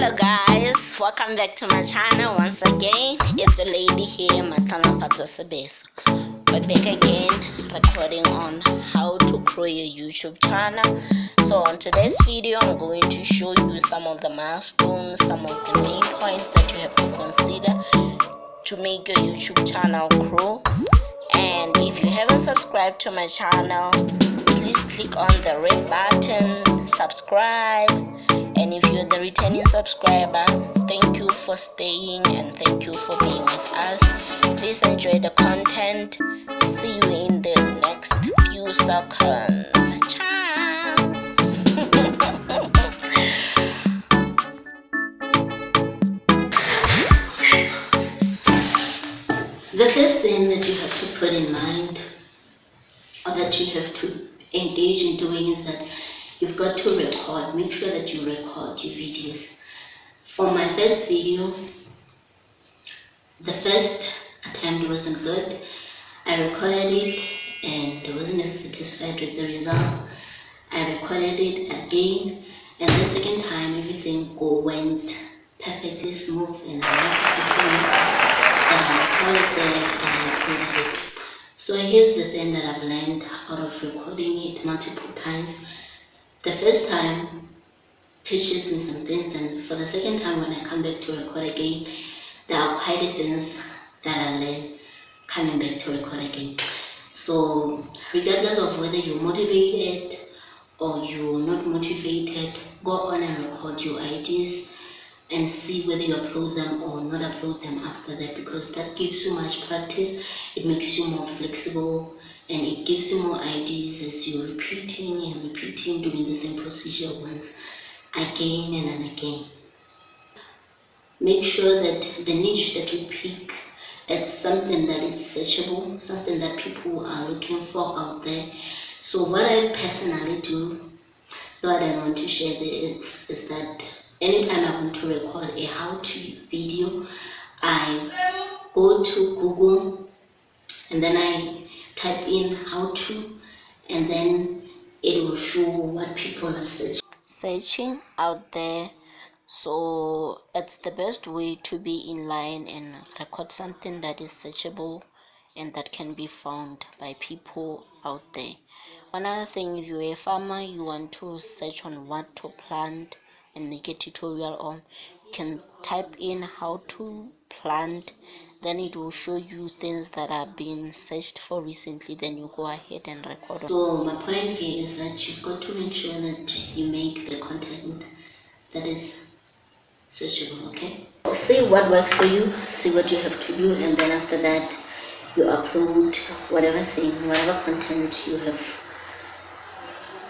Hello guys, welcome back to my channel once again. It's a lady here, Matana Patasabeso. But back again, recording on how to grow your YouTube channel. So on today's video, I'm going to show you some of the milestones, some of the main points that you have to consider to make your YouTube channel grow. And if you haven't subscribed to my channel, please click on the red button, subscribe. And if you're the returning subscriber, thank you for staying and thank you for being with us. Please enjoy the content. See you in the next few seconds. Ciao. The first thing that you have to put in mind, or that you have to engage in doing, is that you've got to record. Make sure that you record your videos. For my first video, the first attempt wasn't good. I recorded it and I wasn't satisfied with the result. I recorded it again, and the second time everything went perfectly smooth, and I liked that I recorded there and I uploaded it. So here's the thing that I've learned out of recording it multiple times. The first time teaches me some things, and for the second time when I come back to record again, there are quite a things that I learned coming back to record again. So regardless of whether you're motivated or you're not motivated, go on and record your ideas and see whether you upload them or not upload them after that, because that gives you much practice. It makes you more flexible and it gives you more ideas as you're repeating and repeating, doing the same procedure once again and again. Make sure that the niche that you pick, it's something that is searchable, something that people are looking for out there. So what I personally do, though I don't want to share this, is that anytime I want to record a how-to video, I go to Google and then I type in how to, and then it will show what people are searching out there. So it's the best way to be in line and record something that is searchable and that can be found by people out there. One other thing, if you're a farmer, you want to search on what to plant and make a tutorial on, you can type in how to plant, then it will show you things that are being searched for recently, then you go ahead and record. So my point here is that you've got to make sure that you make the content that is searchable, okay? See what works for you, see what you have to do, and then after that you upload whatever content you have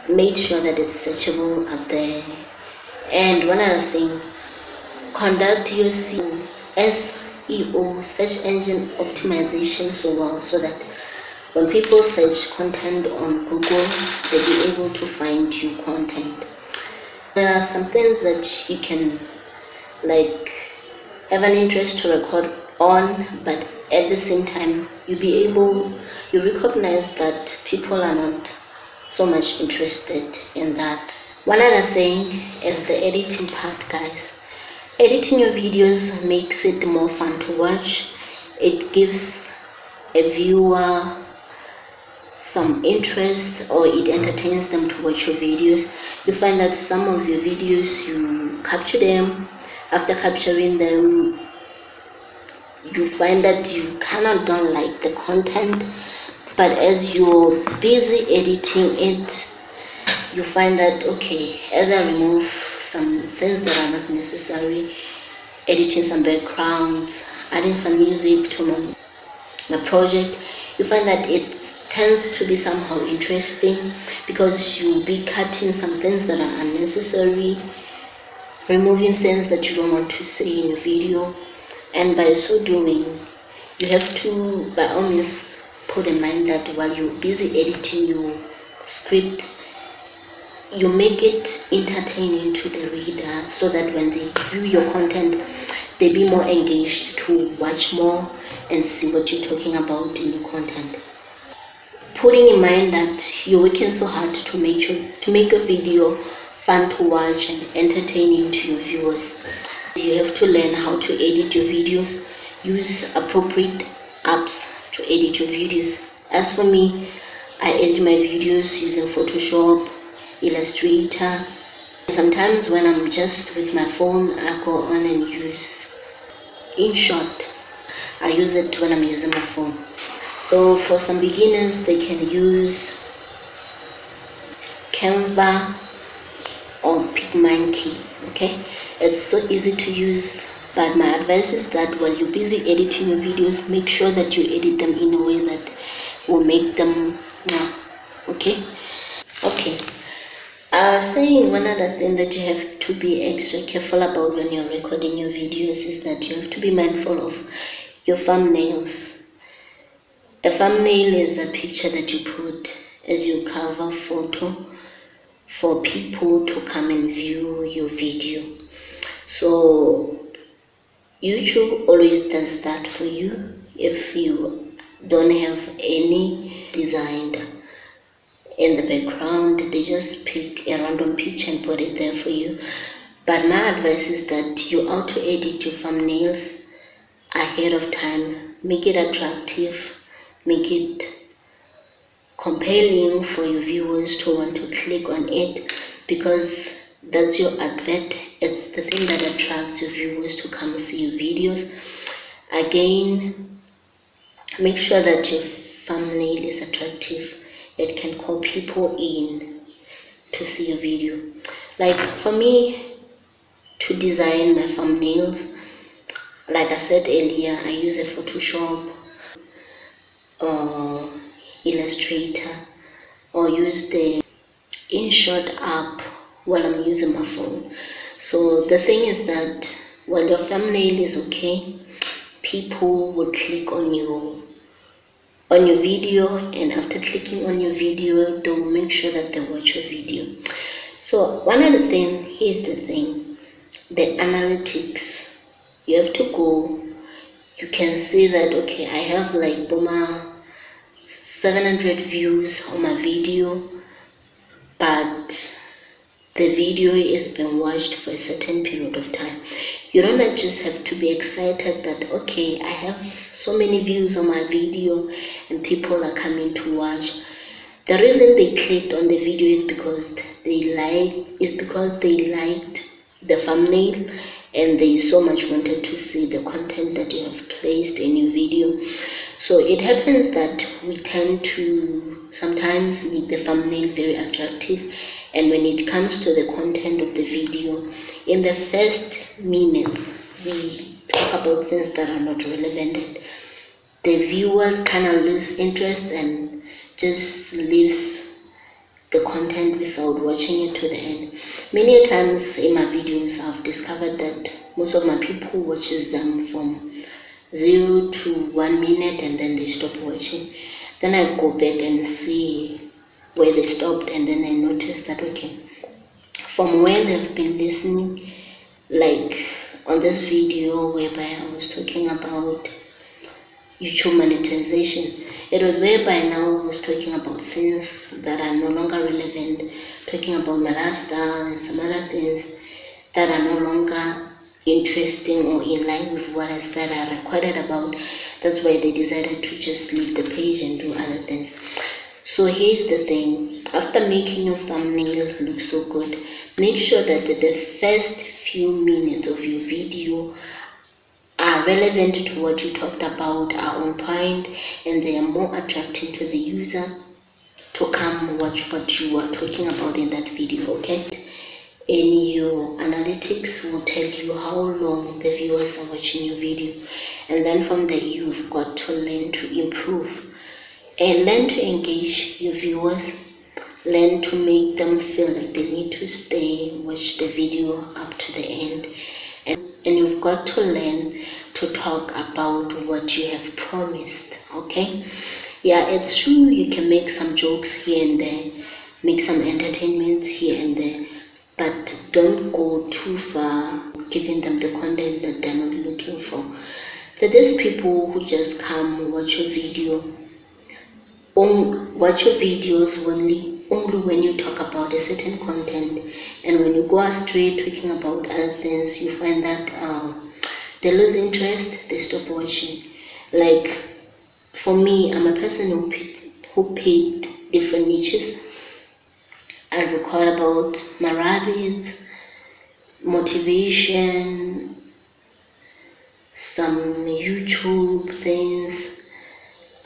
made sure that it's searchable up there. And one other thing, conduct your SEO, search engine optimization, so well, so that when people search content on Google, they'll be able to find your content. There are some things that you can have an interest to record on, but at the same time you recognize that people are not so much interested in that. One other thing is the editing part, guys. Editing your videos makes it more fun to watch. It gives a viewer some interest, or it entertains them to watch your videos. You find that some of your videos, you capture them. After capturing them, you find that you don't like the content, but as you're busy editing it, you find that, okay, as I remove some things that are not necessary, editing some backgrounds, adding some music to my project, you find that it tends to be somehow interesting, because you'll be cutting some things that are unnecessary, removing things that you don't want to see in your video. And by so doing, you have to, by all means, put in mind that while you're busy editing your script, you make it entertaining to the reader, so that when they view your content, they be more engaged to watch more and see what you're talking about in your content. Putting in mind that you're working so hard to make a video fun to watch and entertaining to your viewers. You have to learn how to edit your videos, use appropriate apps to edit your videos. As for me, I edit my videos using Photoshop, Illustrator. Sometimes when I'm just with my phone, I go on and use InShot. I use it when I'm using my phone. So for some beginners, they can use Canva or PicMonkey. Okay, it's so easy to use, but my advice is that while you're busy editing your videos, make sure that you edit them in a way that will make them okay. I was saying one other thing that you have to be extra careful about when you're recording your videos is that you have to be mindful of your thumbnails. A thumbnail is a picture that you put as your cover photo for people to come and view your video. So YouTube always does that for you. If you don't have any designed in the background, they just pick a random picture and put it there for you. But my advice is that you auto edit your thumbnails ahead of time. Make it attractive, make it compelling for your viewers to want to click on it, because that's your advert. It's the thing that attracts your viewers to come see your videos. Again, make sure that your thumbnail is attractive. It can call people in to see your video. Like for me, to design my thumbnails, like I said earlier, I use a Photoshop or Illustrator, or use the InShot app while I'm using my phone. So the thing is that while your thumbnail is okay, people will click on your video, and after clicking on your video, they will make sure that they watch your video. So one other thing, here's the thing, the analytics. You have to go, you can see that okay, I have like 700 views on my video, but the video is being watched for a certain period of time. You don't just have to be excited that okay, I have so many views on my video and people are coming to watch. The reason they clicked on the video is because they liked the thumbnail and they so much wanted to see the content that you have placed in your video. So it happens that we tend to sometimes make the thumbnail very attractive, and when it comes to the content of the video, in the first minutes we talk about things that are not relevant, and the viewer kind of loses interest and just leaves the content without watching it to the end. Many times in my videos, I've discovered that most of my people watches them from 0 to 1 minute and then they stop watching. Then I go back and see where they stopped, and then I notice that okay, from where they've been listening, like on this video whereby I was talking about YouTube monetization, it was whereby now I was talking about things that are no longer relevant, talking about my lifestyle and some other things that are no longer interesting or in line with what I said I recorded about. That's why they decided to just leave the page and do other things. So here's the thing, after making your thumbnail look so good, make sure that the first few minutes of your video are relevant to what you talked about, are on point, and they are more attractive to the user to come watch what you are talking about in that video, okay? And your analytics will tell you how long the viewers are watching your video, and then from there you've got to learn to improve and learn to engage your viewers, learn to make them feel like they need to stay, watch the video up to the end, and you've got to learn to talk about what you have promised, okay? Yeah, it's true, you can make some jokes here and there, make some entertainments here and there, but don't go too far giving them the content that they're not looking for. There's people who just come watch your video, watch your videos only when you talk about a certain content, and when you go astray talking about other things, you find that they lose interest, they stop watching. Like for me, I'm a person who picked different niches. I record about my rabbits, motivation, some YouTube things.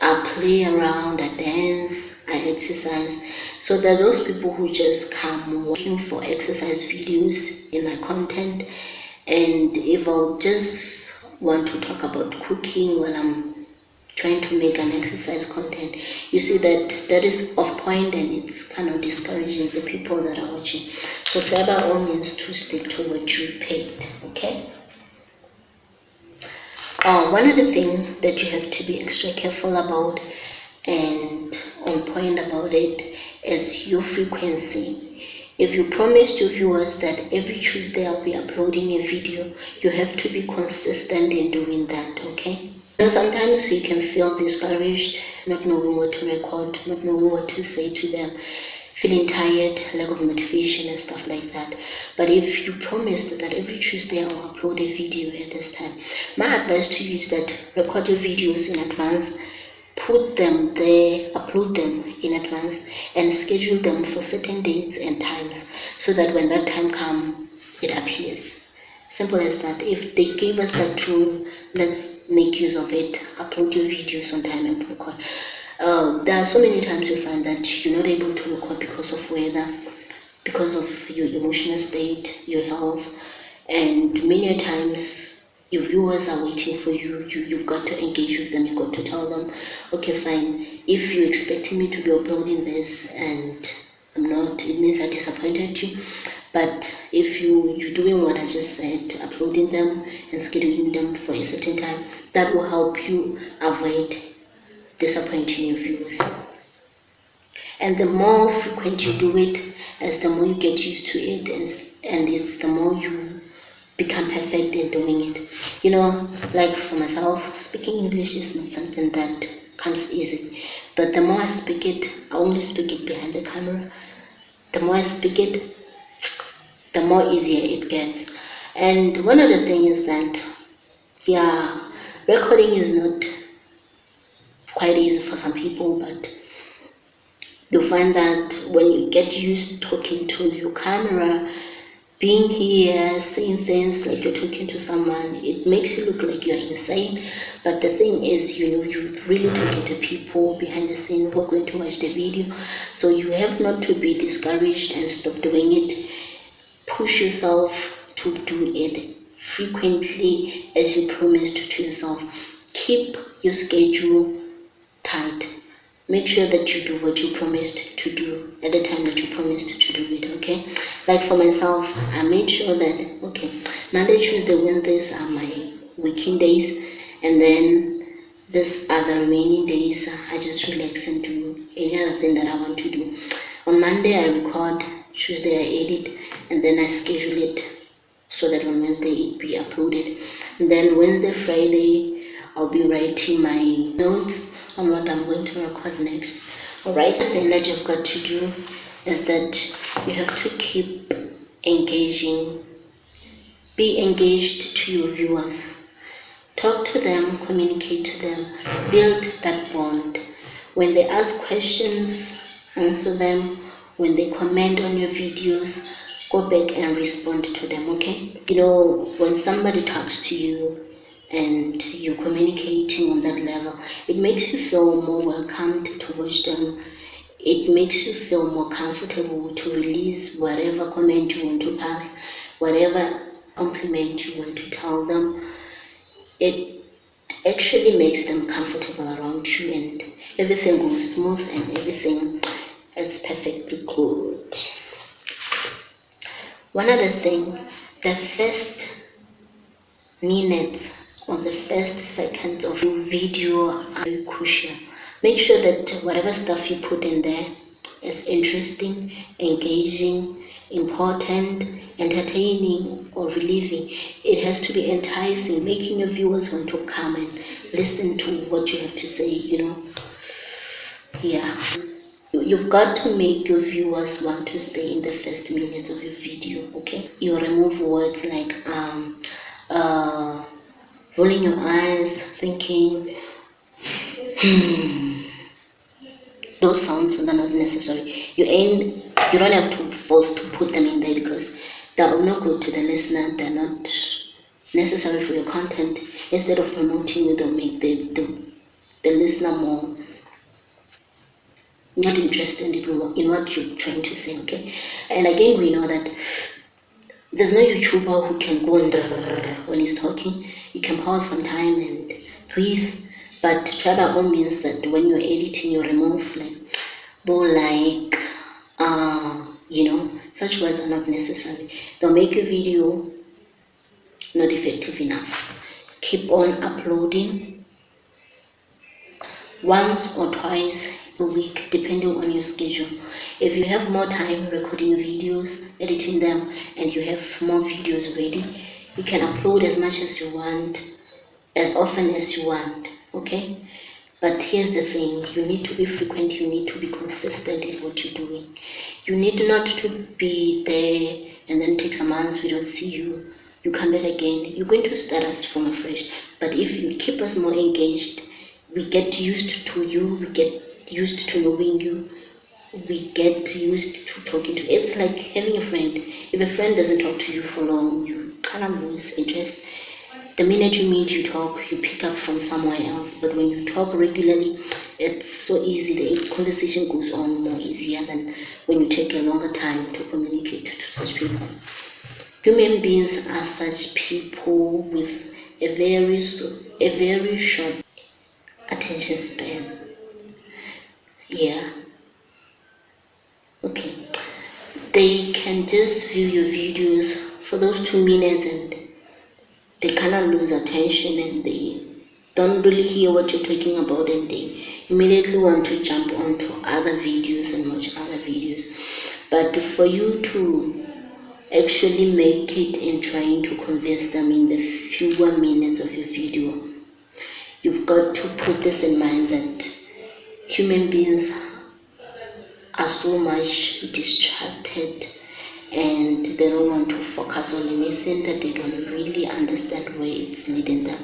I play around, I dance, I exercise. So there are those people who just come looking for exercise videos in my content. And if I just want to talk about cooking while I'm trying to make an exercise content, you see that is off point, and it's kind of discouraging the people that are watching. So try by all means to stick to what you picked, okay? One other thing that you have to be extra careful about and on point about it is your frequency. If you promised your viewers that every Tuesday I'll be uploading a video, you have to be consistent in doing that, okay? Sometimes you can feel discouraged, not knowing what to record, not knowing what to say to them, feeling tired, lack of motivation and stuff like that. But if you promised that every Tuesday I will upload a video at this time, my advice to you is that record your videos in advance, put them there, upload them in advance, and schedule them for certain dates and times, so that when that time comes, it appears. Simple as that. If they gave us that rule, let's make use of it. Upload your videos on time and record. There are so many times you find that you're not able to record because of weather, because of your emotional state, your health, and many times your viewers are waiting for you. You've got to engage with them. You've got to tell them, okay, fine, if you're expecting me to be uploading this and I'm not, it means I disappointed you. But if you're doing what I just said, uploading them and scheduling them for a certain time, that will help you avoid disappointing your viewers. And the more frequent you do it, as the more you get used to it, and it's the more you become perfect in doing it. You know, like for myself, speaking English is not something that comes easy. But the more I speak it, I only speak it behind the camera. The more I speak it, the more easier it gets. And one other thing is that, yeah, recording is not quite easy for some people, but you'll find that when you get used to talking to your camera, being here, saying things like you're talking to someone, it makes you look like you're insane. But the thing is, you know, you're really talking to people behind the scene who are going to watch the video. So you have not to be discouraged and stop doing it. Push yourself to do it frequently as you promised to yourself. Keep your schedule tight. Make sure that you do what you promised to do at the time that you promised to do it, okay? Like for myself, I made sure that, okay, Monday, Tuesday, Wednesdays are my working days, and then these other remaining days, I just relax and do any other thing that I want to do. On Monday, I record, Tuesday, I edit, and then I schedule it so that on Wednesday it be uploaded. And then Wednesday, Friday, I'll be writing my notes on what I'm going to record next. Alright, the thing that you've got to do is that you have to keep engaging. Be engaged to your viewers. Talk to them, communicate to them, build that bond. When they ask questions, answer them. When they comment on your videos, go back and respond to them, okay? You know, when somebody talks to you and you're communicating on that level, it makes you feel more welcomed to watch them. It makes you feel more comfortable to release whatever comment you want to pass, whatever compliment you want to tell them. It actually makes them comfortable around you, and everything goes smooth and everything is perfectly good. One other thing, the first minutes or the first seconds of your video are very crucial. Make sure that whatever stuff you put in there is interesting, engaging, important, entertaining, or relieving. It has to be enticing, making your viewers want to come and listen to what you have to say, you know. Yeah. you've got to make your viewers want to stay in the first minutes of your video, okay? You remove words like rolling your eyes, thinking, those sounds are not necessary. You don't have to force to put them in there because they're not good to the listener. They're not necessary for your content. Instead of promoting you, they'll make the listener more not interested in what you're trying to say, okay? And again, we know that there's no YouTuber who can go and when he's talking. You can pause some time and breathe, but try by all means that when you're editing, you remove such words are not necessary. They'll make your video not effective enough. Keep on uploading once or twice a week, depending on your schedule. If you have more time recording your videos, editing them, and you have more videos ready, you can upload as much as you want, as often as you want, okay? But here's the thing, you need to be frequent, you need to be consistent in what you're doing. You need not to be there and then take some months, we don't see you, you come back again. You're going to start us from afresh. But if you keep us more engaged, we get used to you, we get used to knowing you, we get used to talking to you. It's like having a friend. If a friend doesn't talk to you for long, you kind of lose interest. The minute you meet, you talk, you pick up from somewhere else. But when you talk regularly, it's so easy. The conversation goes on more easier than when you take a longer time to communicate to such people. Human beings are such people with a very short attention span. Yeah. Okay. They can just view your videos for those 2 minutes and they kind of lose attention and they don't really hear what you're talking about and they immediately want to jump onto other videos and watch other videos. But for you to actually make it in trying to convince them in the fewer minutes of your video, you've got to put this in mind that human beings are so much distracted and they don't want to focus on anything that they don't really understand where it's leading them.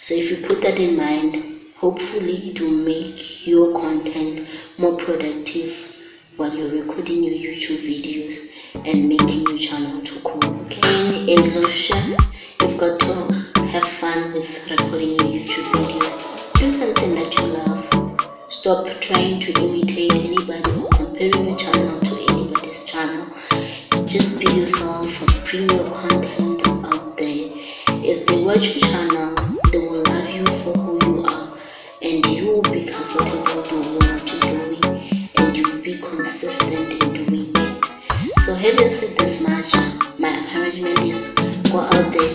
So if you put that in mind, hopefully it will make your content more productive while you're recording your YouTube videos and making your channel to grow. Okay, in conclusion, you've got to have fun with recording your YouTube videos. Do something that you love. Stop trying to imitate anybody or comparing your channel to anybody's channel. Just be yourself and bring your content out there. If they watch your channel, they will love you for who you are and you will be comfortable doing what you're doing and you will be consistent in doing it. So having said this much, my encouragement is go out there,